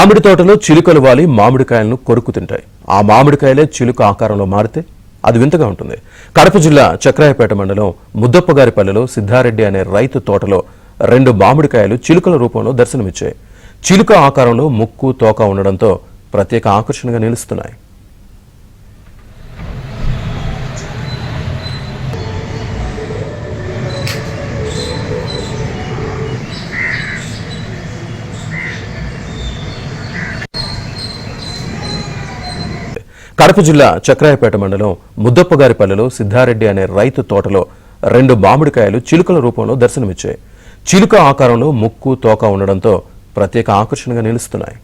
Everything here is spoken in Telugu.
మామిడి తోటలో చిలుకలు వాలి మామిడికాయలను కొరుకు తింటాయి. ఆ మామిడికాయలే చిలుక ఆకారంలో మారితే అది వింతగా ఉంటుంది. కడప జిల్లా చక్రాయపేట మండలం ముద్దప్పగారిపల్లెలో సిద్ధారెడ్డి అనే రైతు తోటలో 2 మామిడికాయలు చిలుకల రూపంలో దర్శనమిచ్చాయి. చిలుక ఆకారంలో ముక్కు, తోక ఉండడంతో ప్రత్యేక ఆకర్షణగా నిలుస్తున్నాయి. కడప జిల్లా చక్రాయపేట మండలం ముద్దప్పగారిపల్లెలో సిద్ధారెడ్డి అనే రైతు తోటలో 2 మామిడికాయలు చిలుకల రూపంలో దర్శనమిచ్చాయి. చిలుక ఆకారంలో ముక్కు, తోక ఉండడంతో ప్రత్యేక ఆకర్షణగా నిలుస్తున్నాయి.